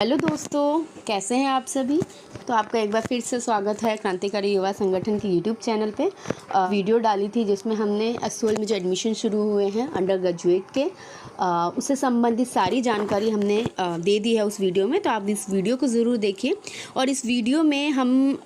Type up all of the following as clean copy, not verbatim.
Hello दोस्तों, कैसे हैं आप सभी। तो आपका एक बार फिर से स्वागत है क्रांतिकारी युवा संगठन के यूट्यूब चैनल पे। वीडियो डाली थी जिसमें हमने एसओएल में जो एडमिशन शुरू हुए हैं अंडर ग्रेजुएट के उससे संबंधित सारी जानकारी हमने दे दी है उस वीडियो में। तो आप इस वीडियो को ज़रूर देखिए। और इस वीडियो में हम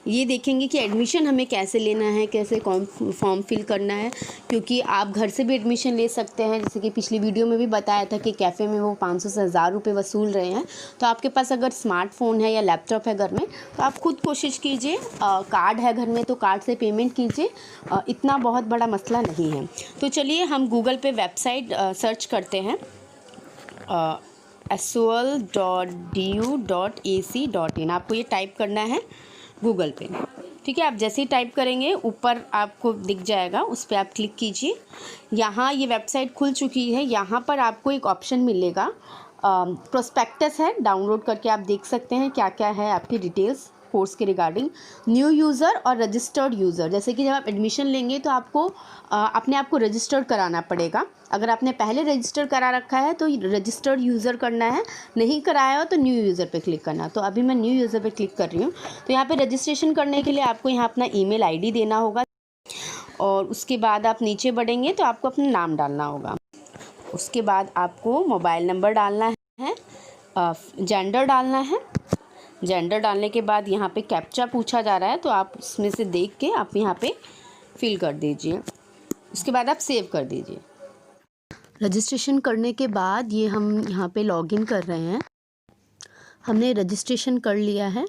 ये देखेंगे कि एडमिशन हमें कैसे लेना है, कैसे फॉर्म फिल करना है, क्योंकि आप घर से भी एडमिशन ले सकते हैं। जैसे कि पिछली वीडियो में भी बताया था कि कैफ़े में वो 500 से 1000 रुपये वसूल रहे हैं। तो आपके पास अगर स्मार्टफोन है या लैपटॉप है घर में, तो आप खुद कोशिश कीजिए। कार्ड है घर में तो कार्ड से पेमेंट कीजिए, इतना बहुत बड़ा मसला नहीं है। तो चलिए हम गूगल पे वेबसाइट सर्च करते हैं sol.du.ac.in। आपको ये टाइप करना है गूगल पे, ठीक है। आप जैसे ही टाइप करेंगे ऊपर आपको दिख जाएगा, उस पर आप क्लिक कीजिए। यहाँ ये वेबसाइट खुल चुकी है। यहाँ पर आपको एक ऑप्शन मिलेगा, प्रोस्पेक्टस है, डाउनलोड करके आप देख सकते हैं क्या क्या है आपकी डिटेल्स कोर्स के रिगार्डिंग। न्यू यूज़र और रजिस्टर्ड यूज़र, जैसे कि जब आप एडमिशन लेंगे तो आपको अपने आप को रजिस्टर्ड कराना पड़ेगा। अगर आपने पहले रजिस्टर करा रखा है तो रजिस्टर्ड यूज़र करना है, नहीं कराया हो तो न्यू यूज़र पे क्लिक करना। तो अभी मैं न्यू यूज़र पे क्लिक कर रही हूँ। तो यहाँ पे रजिस्ट्रेशन करने के लिए आपको यहाँ अपना ईमेल आईडी देना होगा, और उसके बाद आप नीचे बढ़ेंगे तो आपको अपना नाम डालना होगा। उसके बाद आपको मोबाइल नंबर डालना है, जेंडर डालना है। जेंडर डालने के बाद यहाँ पे कैप्चा पूछा जा रहा है, तो आप उसमें से देख के आप यहाँ पे फिल कर दीजिए। उसके बाद आप सेव कर दीजिए। रजिस्ट्रेशन करने के बाद ये हम यहाँ पे लॉगिन कर रहे हैं। हमने रजिस्ट्रेशन कर लिया है।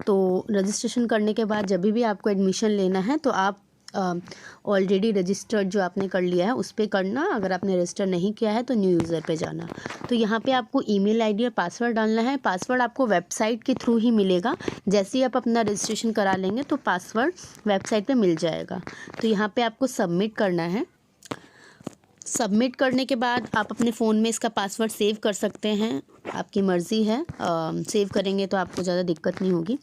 तो रजिस्ट्रेशन करने के बाद जब भी आपको एडमिशन लेना है तो आप ऑलरेडी रजिस्टर्ड जो आपने कर लिया है उस पर करना। अगर आपने रजिस्टर नहीं किया है तो न्यू यूज़र पे जाना। तो यहाँ पे आपको ईमेल आईडी और पासवर्ड डालना है। पासवर्ड आपको वेबसाइट के थ्रू ही मिलेगा। जैसे ही आप अपना रजिस्ट्रेशन करा लेंगे तो पासवर्ड वेबसाइट पे मिल जाएगा। तो यहाँ पे आपको सबमिट करना है। सबमिट करने के बाद आप अपने फ़ोन में इसका पासवर्ड सेव कर सकते हैं, आपकी मर्ज़ी है। सेव करेंगे तो आपको ज़्यादा दिक्कत नहीं होगी।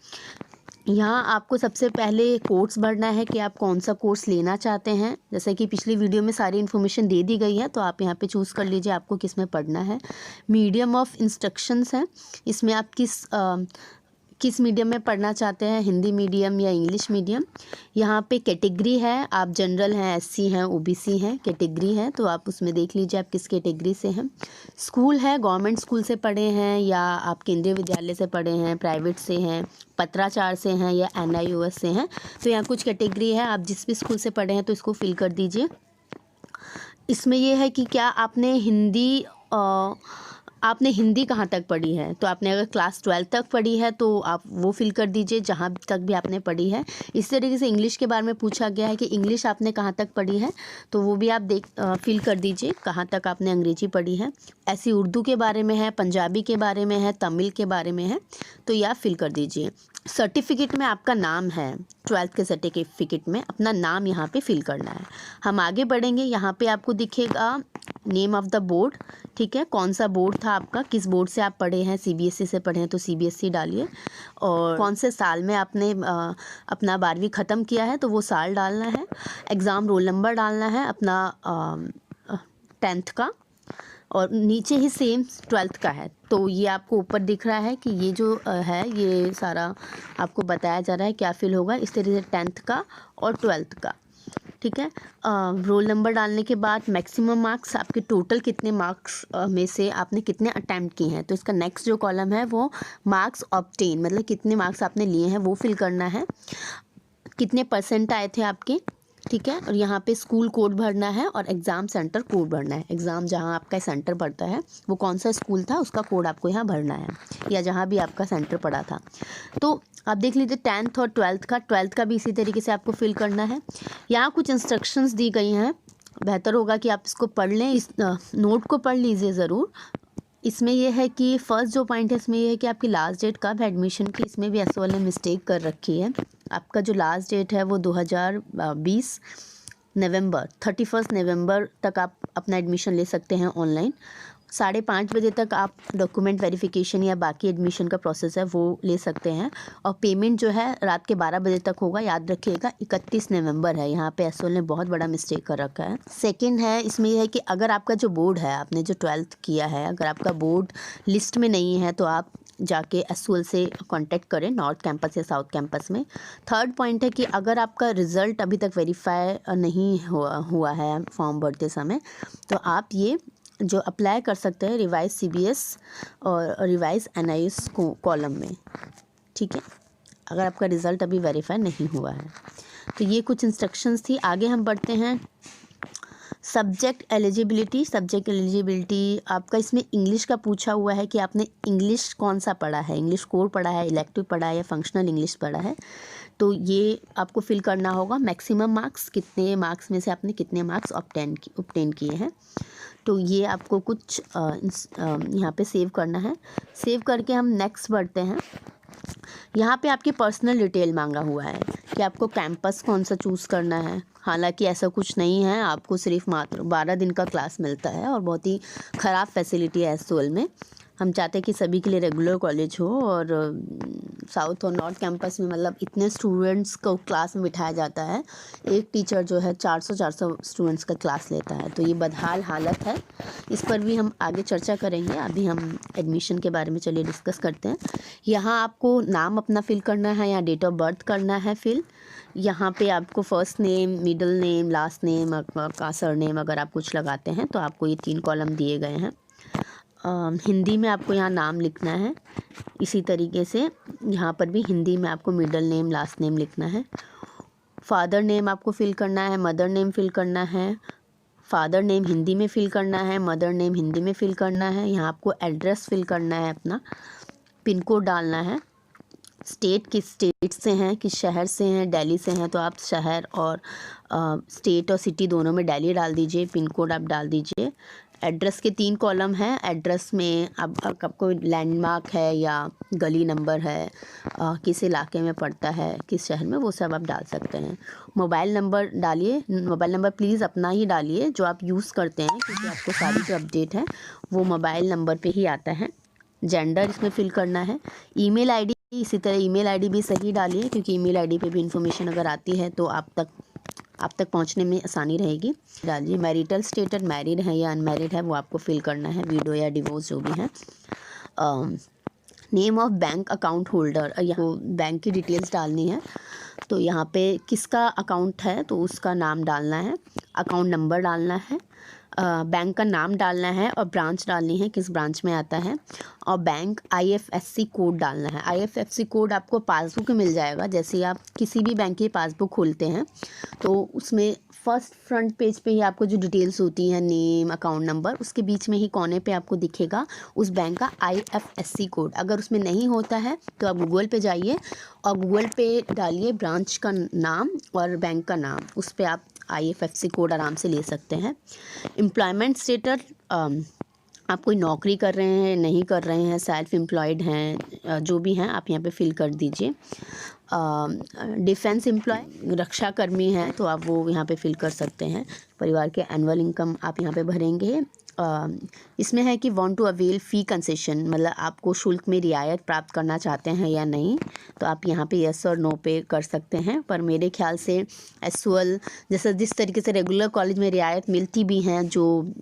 यहाँ आपको सबसे पहले कोर्स भरना है कि आप कौन सा कोर्स लेना चाहते हैं। जैसे कि पिछली वीडियो में सारी इन्फॉर्मेशन दे दी गई है, तो आप यहाँ पे चूज़ कर लीजिए आपको किस में पढ़ना है। मीडियम ऑफ इंस्ट्रक्शंस है, इसमें आप किस मीडियम में पढ़ना चाहते हैं, हिंदी मीडियम या इंग्लिश मीडियम। यहाँ पे कैटेगरी है, आप जनरल हैं, एससी हैं, ओबीसी हैं, कैटेगरी है तो आप उसमें देख लीजिए आप किस कैटेगरी से हैं। स्कूल है, गवर्नमेंट स्कूल से पढ़े हैं या आप केंद्रीय विद्यालय से पढ़े हैं, प्राइवेट से हैं, पत्राचार से हैं या NIOS से हैं। तो यहाँ कुछ कैटेगरी है, आप जिस भी स्कूल से पढ़े हैं तो इसको फिल कर दीजिए। इसमें यह है कि क्या आपने हिंदी कहाँ तक पढ़ी है। तो आपने अगर क्लास 12 तक पढ़ी है तो आप वो फिल कर दीजिए, जहाँ तक भी आपने पढ़ी है। इस तरीके से इंग्लिश के बारे में पूछा गया है कि इंग्लिश आपने कहाँ तक पढ़ी है, तो वो भी आप फिल कर दीजिए कहाँ तक आपने अंग्रेजी पढ़ी है। ऐसी उर्दू के बारे में है, पंजाबी के बारे में है, तमिल के बारे में है, तो ये आप फिल कर दीजिए। सर्टिफिकेट में आपका नाम है, 12th के सर्टिफिकेट में अपना नाम यहाँ पे फिल करना है। हम आगे बढ़ेंगे। यहाँ पे आपको दिखेगा नेम ऑफ़ द बोर्ड, ठीक है, कौन सा बोर्ड था आपका, किस बोर्ड से आप पढ़े हैं। CBSE से पढ़े हैं तो CBSE डालिए, और कौन से साल में आपने अपना 12वीं ख़त्म किया है तो वो साल डालना है। एग्ज़ाम रोल नंबर डालना है अपना 10th का, और नीचे ही सेम 12th का है। तो ये आपको ऊपर दिख रहा है कि ये जो है ये सारा आपको बताया जा रहा है क्या फिल होगा। इस तरीके से 10th का और 12th का, ठीक है। रोल नंबर डालने के बाद मैक्सिमम मार्क्स, आपके टोटल कितने मार्क्स में से आपने कितने अटैम्प्ट किए हैं। तो इसका नेक्स्ट जो कॉलम है वो मार्क्स ऑब्टेन, मतलब कितने मार्क्स आपने लिए हैं वो फिल करना है। कितने % आए थे आपके, ठीक है। और यहाँ पे स्कूल कोड भरना है और एग्ज़ाम सेंटर कोड भरना है। एग्ज़ाम जहाँ आपका सेंटर पड़ता है वो कौन सा स्कूल था उसका कोड आपको यहाँ भरना है, या जहाँ भी आपका सेंटर पड़ा था। तो आप देख लीजिए 10th और 12th का भी इसी तरीके से आपको फिल करना है। यहाँ कुछ इंस्ट्रक्शंस दी गई हैं, बेहतर होगा कि आप इसको पढ़ लें, इस नोट को पढ़ लीजिए ज़रूर। इसमें यह है कि फर्स्ट जो पॉइंट है इसमें यह है कि आपकी लास्ट डेट कब है एडमिशन की, इसमें भी एसओएल ने मिस्टेक कर रखी है। आपका जो लास्ट डेट है वो 2020 नवंबर 31 नवंबर तक आप अपना एडमिशन ले सकते हैं ऑनलाइन। 5:30 बजे तक आप डॉक्यूमेंट वेरिफिकेशन या बाकी एडमिशन का प्रोसेस है वो ले सकते हैं, और पेमेंट जो है रात के 12 बजे तक होगा। याद रखिएगा 31 नवंबर है, यहाँ पे एसओएल ने बहुत बड़ा मिस्टेक कर रखा है। सेकंड है इसमें यह है कि अगर आपका जो बोर्ड है, आपने जो 12th किया है, अगर आपका बोर्ड लिस्ट में नहीं है तो आप जाके एसओएल से कांटेक्ट करें, नॉर्थ कैंपस या साउथ कैंपस में। थर्ड पॉइंट है कि अगर आपका रिज़ल्ट अभी तक वेरीफाई नहीं हुआ है फॉर्म भरते समय, तो आप ये जो अप्लाई कर सकते हैं रिवाइज सीबीएस और रिवाइज एनआईएस कॉलम में, ठीक है, अगर आपका रिज़ल्ट अभी वेरीफाई नहीं हुआ है। तो ये कुछ इंस्ट्रक्शंस थी। आगे हम बढ़ते हैं सब्जेक्ट एलिजिबिलिटी आपका इसमें इंग्लिश का पूछा हुआ है कि आपने इंग्लिश कौन सा पढ़ा है, इंग्लिश कोर पढ़ा है, इलेक्टिव पढ़ा है या फंक्शनल इंग्लिश पढ़ा है। तो ये आपको फिल करना होगा। मैक्सिमम मार्क्स, कितने मार्क्स में से आपने कितने मार्क्स ऑब्टेन किए हैं। तो ये आपको कुछ यहाँ पे सेव करना है। सेव करके हम नेक्स्ट बढ़ते हैं। यहाँ पे आपकी पर्सनल डिटेल मांगा हुआ है कि आपको कैंपस कौन सा चूज़ करना है। हालांकि ऐसा कुछ नहीं है, आपको सिर्फ मात्र 12 दिन का क्लास मिलता है और बहुत ही ख़राब फैसिलिटी है एसओएल में। हम चाहते हैं कि सभी के लिए रेगुलर कॉलेज हो, और साउथ और नॉर्थ कैंपस में मतलब इतने स्टूडेंट्स को क्लास में बिठाया जाता है, एक टीचर जो है 400 स्टूडेंट्स का क्लास लेता है। तो ये बदहाल हालत है, इस पर भी हम आगे चर्चा करेंगे। अभी हम एडमिशन के बारे में चलिए डिस्कस करते हैं। यहाँ आपको नाम अपना फिल करना है या डेट ऑफ बर्थ करना है फिल। यहाँ पे आपको first name, middle name, last name, आपका सरनेम अगर आप कुछ लगाते हैं तो आपको ये 3 कॉलम दिए गए हैं। हिंदी में आपको यहाँ नाम लिखना है। इसी तरीके से यहाँ पर भी हिंदी में आपको मिडिल नेम, लास्ट नेम लिखना है। फादर नेम आपको फिल करना है, मदर नेम फिल करना है। फादर नेम हिंदी में फिल करना है, मदर नेम हिंदी में फिल करना है। यहाँ आपको एड्रेस फिल करना है अपना, पिन कोड डालना है। स्टेट, किस स्टेट से हैं, किस शहर से हैं। दिल्ली से हैं तो आप शहर और स्टेट और सिटी दोनों में दिल्ली डाल दीजिए। पिन कोड आप डाल दीजिए। एड्रेस के 3 कॉलम हैं। एड्रेस में अब आपको लैंडमार्क है या गली नंबर है, किस इलाके में पड़ता है, किस शहर में, वो सब आप डाल सकते हैं। मोबाइल नंबर डालिए। मोबाइल नंबर प्लीज़ अपना ही डालिए जो आप यूज़ करते हैं, क्योंकि आपको सारी जो अपडेट है वो मोबाइल नंबर पे ही आता है। जेंडर इसमें फिल करना है। ईमेल आईडी, इसी तरह ईमेल आईडी भी सही डालिए, क्योंकि ईमेल आईडी पे भी इंफॉर्मेशन अगर आती है तो आप तक पहुंचने में आसानी रहेगी। डालिए मैरिटल स्टेटस, मैरिड है या अनमैरिड है वो आपको फिल करना है, विडो या डिवोर्स जो भी है। Name of bank account holder, यहाँ बैंक की डिटेल्स डालनी है। तो यहाँ पे किसका अकाउंट है तो उसका नाम डालना है, अकाउंट नंबर डालना है, बैंक का नाम डालना है और ब्रांच डालनी है, किस ब्रांच में आता है, और बैंक आईएफएससी कोड डालना है। आईएफएससी कोड आपको पासबुक में मिल जाएगा। जैसे आप किसी भी बैंक की पासबुक खोलते हैं तो उसमें फर्स्ट फ्रंट पेज पे ही आपको जो डिटेल्स होती हैं, नेम, अकाउंट नंबर, उसके बीच में ही कोने पे आपको दिखेगा उस बैंक का आईएफएससी कोड। अगर उसमें नहीं होता है तो आप गूगल पे जाइए और गूगल पे डालिए ब्रांच का नाम और बैंक का नाम, उस पर आप आईएफएससी कोड आराम से ले सकते हैं। एम्प्लॉयमेंट स्टेटस, आप कोई नौकरी कर रहे हैं, नहीं कर रहे हैं, सेल्फ एम्प्लॉयड हैं, जो भी हैं आप यहाँ पे फिल कर दीजिए। डिफेंस एम्प्लॉय, रक्षा कर्मी हैं तो आप वो यहाँ पे फिल कर सकते हैं। परिवार के एनुअल इनकम आप यहाँ पे भरेंगे। इसमें है कि want to avail fee concession, मतलब आपको शुल्क में रियायत प्राप्त करना चाहते हैं या नहीं, तो आप यहाँ पे यस और नो पे कर सकते हैं। पर मेरे ख्याल से एसओएल जैसे जिस तरीके से रेगुलर कॉलेज में रियायत मिलती भी हैं, जो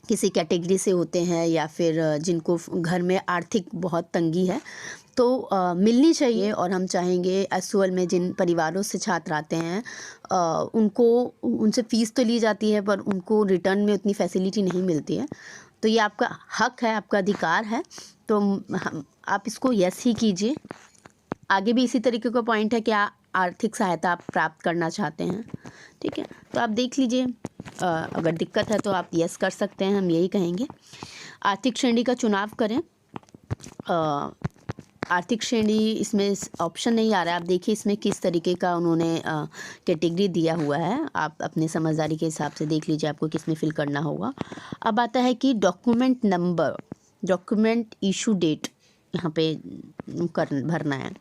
किसी कैटेगरी से होते हैं या फिर जिनको घर में आर्थिक बहुत तंगी है, तो मिलनी चाहिए। और हम चाहेंगे एसओएल में जिन परिवारों से छात्र आते हैं उनको, उनसे फ़ीस तो ली जाती है पर उनको रिटर्न में उतनी फैसिलिटी नहीं मिलती है। तो ये आपका हक है, आपका अधिकार है, तो आप इसको यस ही कीजिए। आगे भी इसी तरीके का पॉइंट है कि आर्थिक सहायता आप प्राप्त करना चाहते हैं, ठीक है, तो आप देख लीजिए। अगर दिक्कत है तो आप यस कर सकते हैं, हम यही कहेंगे। आर्थिक श्रेणी का चुनाव करें। आर्थिक श्रेणी इसमें ऑप्शन नहीं आ रहा है, आप देखिए इसमें किस तरीके का उन्होंने कैटेगरी दिया हुआ है, आप अपने समझदारी के हिसाब से देख लीजिए आपको किस में फिल करना होगा। अब आता है कि document number, document issue date यहाँ पे भरना है।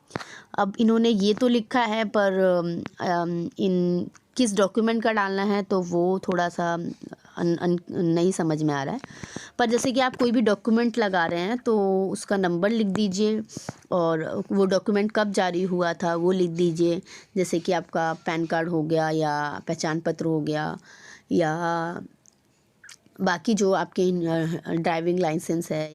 अब इन्होंने ये तो लिखा है पर इन किस डॉक्यूमेंट का डालना है तो वो थोड़ा सा नहीं समझ में आ रहा है। पर जैसे कि आप कोई भी डॉक्यूमेंट लगा रहे हैं तो उसका नंबर लिख दीजिए और वो डॉक्यूमेंट कब जारी हुआ था वो लिख दीजिए। जैसे कि आपका पैन कार्ड हो गया या पहचान पत्र हो गया या बाकी जो आपके ड्राइविंग लाइसेंस है।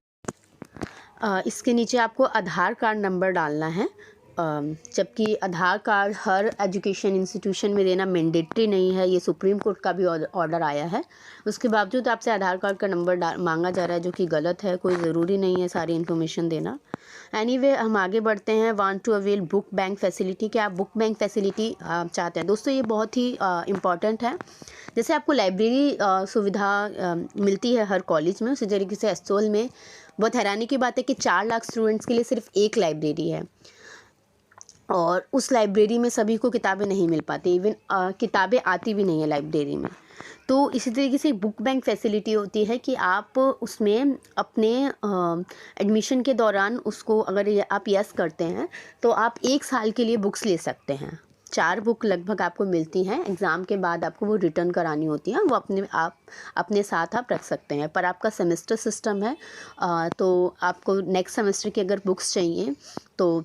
इसके नीचे आपको आधार कार्ड नंबर डालना है, जबकि आधार कार्ड हर एजुकेशन इंस्टीट्यूशन में देना मैंडेटरी नहीं है, ये सुप्रीम कोर्ट का भी ऑर्डर आया है। उसके बावजूद आपसे आधार कार्ड का नंबर मांगा जा रहा है, जो कि गलत है। कोई ज़रूरी नहीं है सारी इन्फॉर्मेशन देना। एनीवे, हम आगे बढ़ते हैं। Want to avail book bank facility, क्या आप बुक बैंक फैसिलिटी चाहते हैं? दोस्तों, ये बहुत ही इम्पॉर्टेंट है। जैसे आपको लाइब्रेरी सुविधा मिलती है हर कॉलेज में, उसी तरीके से एसओएल में बहुत हैरानी की बात है कि 4 लाख स्टूडेंट्स के लिए सिर्फ एक लाइब्रेरी है, और उस लाइब्रेरी में सभी को किताबें नहीं मिल पाती, इवन किताबें आती भी नहीं है लाइब्रेरी में। तो इसी तरीके से बुक बैंक फैसिलिटी होती है कि आप उसमें अपने एडमिशन के दौरान उसको अगर आप यस करते हैं तो आप 1 साल के लिए बुक्स ले सकते हैं। 4 बुक लगभग आपको मिलती हैं, एग्ज़ाम के बाद आपको वो रिटर्न करानी होती हैं, वो अपने साथ आप रख सकते हैं। पर आपका सेमेस्टर सिस्टम है, तो आपको नेक्स्ट सेमेस्टर की अगर बुक्स चाहिए तो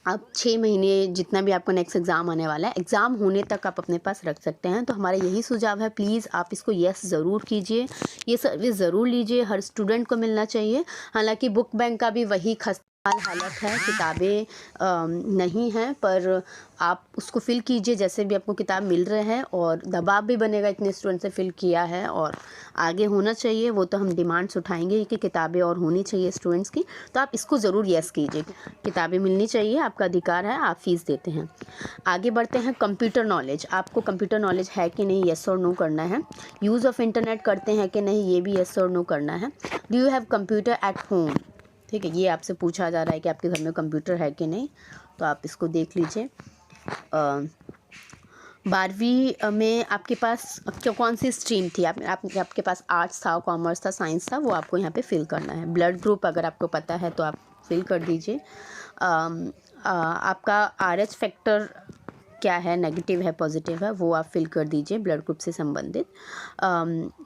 आप 6 महीने जितना भी आपका नेक्स्ट एग्ज़ाम आने वाला है, एग्ज़ाम होने तक आप अपने पास रख सकते हैं। तो हमारा यही सुझाव है, प्लीज़ आप इसको यस ज़रूर कीजिए, ये सर्विस ज़रूर लीजिए, हर स्टूडेंट को मिलना चाहिए। हालांकि बुक बैंक का भी वही खस्ता हालत है, किताबें नहीं हैं, पर आप उसको फ़िल कीजिए जैसे भी आपको किताब मिल रहे हैं, और दबाव भी बनेगा, इतने स्टूडेंट से फ़िल किया है और आगे होना चाहिए। वो तो हम डिमांड्स उठाएंगे कि किताबें और होनी चाहिए स्टूडेंट्स की, तो आप इसको ज़रूर यस कीजिए। किताबें मिलनी चाहिए, आपका अधिकार है, आप फ़ीस देते हैं। आगे बढ़ते हैं। कंप्यूटर नॉलेज, आपको कंप्यूटर नॉलेज है कि नहीं, येस और नो करना है। यूज़ ऑफ इंटरनेट करते हैं कि नहीं, ये भी येस और नो करना है। Do you have computer at home, ठीक है, ये आपसे पूछा जा रहा है कि आपके घर में कंप्यूटर है कि नहीं, तो आप इसको देख लीजिए। 12वीं में आपके पास कौन सी स्ट्रीम थी, आपके पास आर्ट्स था, कॉमर्स था, साइंस था, वो आपको यहाँ पे फिल करना है। ब्लड ग्रुप अगर आपको पता है तो आप फिल कर दीजिए। आपका RH फैक्टर क्या है, नेगेटिव है, पॉजिटिव है, वो आप फिल कर दीजिए ब्लड ग्रुप से संबंधित।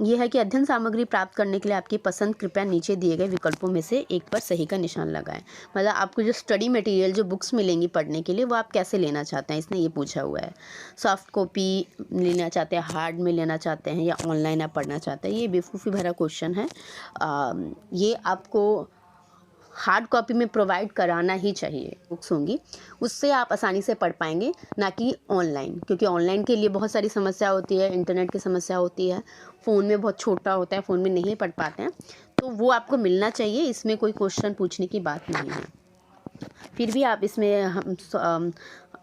ये है कि अध्ययन सामग्री प्राप्त करने के लिए आपकी पसंद कृपया नीचे दिए गए विकल्पों में से एक पर सही का निशान लगाएं। मतलब आपको जो स्टडी मटेरियल, जो बुक्स मिलेंगी पढ़ने के लिए, वो आप कैसे लेना चाहते हैं, इसने ये पूछा हुआ है। सॉफ्ट कॉपी लेना चाहते हैं, हार्ड में लेना चाहते हैं, या ऑनलाइन आप पढ़ना चाहते हैं, ये बेवकूफ़ी भरा क्वेश्चन है। ये आपको हार्ड कॉपी में प्रोवाइड कराना ही चाहिए, बुक्स होंगी उससे आप आसानी से पढ़ पाएंगे, ना कि ऑनलाइन, क्योंकि ऑनलाइन के लिए बहुत सारी समस्या होती है, इंटरनेट की समस्या होती है, फ़ोन में बहुत छोटा होता है, फ़ोन में नहीं पढ़ पाते हैं, तो वो आपको मिलना चाहिए, इसमें कोई क्वेश्चन पूछने की बात नहीं है। फिर भी आप इसमें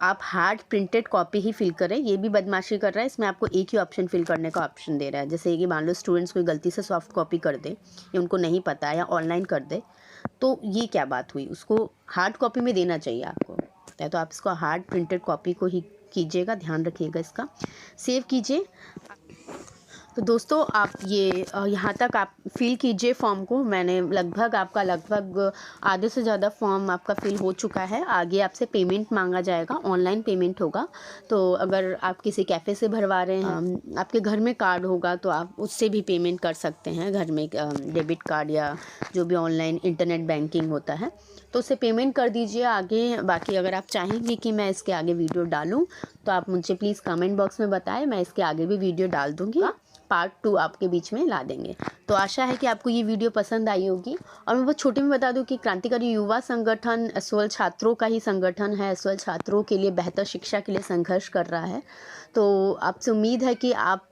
आप हार्ड प्रिंटेड कॉपी ही फिल करें, ये भी बदमाशी कर रहा है। इसमें आपको एक ही ऑप्शन फिल करने का ऑप्शन दे रहा है, जैसे कि मान लो स्टूडेंट्स कोई गलती से सॉफ्ट कॉपी कर दे, या उनको नहीं पता है, या ऑनलाइन कर दे, तो ये क्या बात हुई, उसको हार्ड कॉपी में देना चाहिए आपको, तो आप इसको हार्ड प्रिंटेड कॉपी को ही कीजिएगा, ध्यान रखिएगा इसका। सेव कीजिए। तो दोस्तों, आप ये यहाँ तक आप फिल कीजिए फॉर्म को। मैंने लगभग आधे से ज़्यादा फॉर्म आपका फिल हो चुका है। आगे आपसे पेमेंट मांगा जाएगा, ऑनलाइन पेमेंट होगा। तो अगर आप किसी कैफ़े से भरवा रहे हैं, आपके घर में कार्ड होगा तो आप उससे भी पेमेंट कर सकते हैं, घर में डेबिट कार्ड या जो भी ऑनलाइन इंटरनेट बैंकिंग होता है, तो उससे पेमेंट कर दीजिए। आगे बाकी अगर आप चाहेंगे कि मैं इसके आगे वीडियो डालूँ तो आप मुझे प्लीज़ कमेंट बॉक्स में बताएं, मैं इसके आगे भी वीडियो डाल दूँगी, पार्ट 2 आपके बीच में ला देंगे। तो आशा है कि आपको ये वीडियो पसंद आई होगी। और मैं बहुत छोटे में बता दूं कि क्रांतिकारी युवा संगठन एसओएल छात्रों का ही संगठन है, एसओएल छात्रों के लिए बेहतर शिक्षा के लिए संघर्ष कर रहा है। तो आपसे उम्मीद है कि आप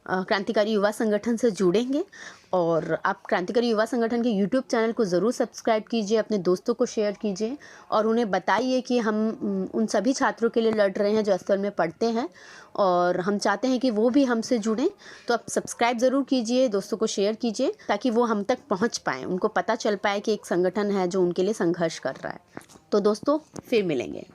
क्रांतिकारी युवा संगठन से जुड़ेंगे, और आप क्रांतिकारी युवा संगठन के यूट्यूब चैनल को ज़रूर सब्सक्राइब कीजिए, अपने दोस्तों को शेयर कीजिए, और उन्हें बताइए कि हम उन सभी छात्रों के लिए लड़ रहे हैं जो एसओएल में पढ़ते हैं, और हम चाहते हैं कि वो भी हमसे जुड़ें। तो आप सब्सक्राइब ज़रूर कीजिए, दोस्तों को शेयर कीजिए, ताकि वो हम तक पहुंच पाएँ, उनको पता चल पाए कि एक संगठन है जो उनके लिए संघर्ष कर रहा है। तो दोस्तों, फिर मिलेंगे।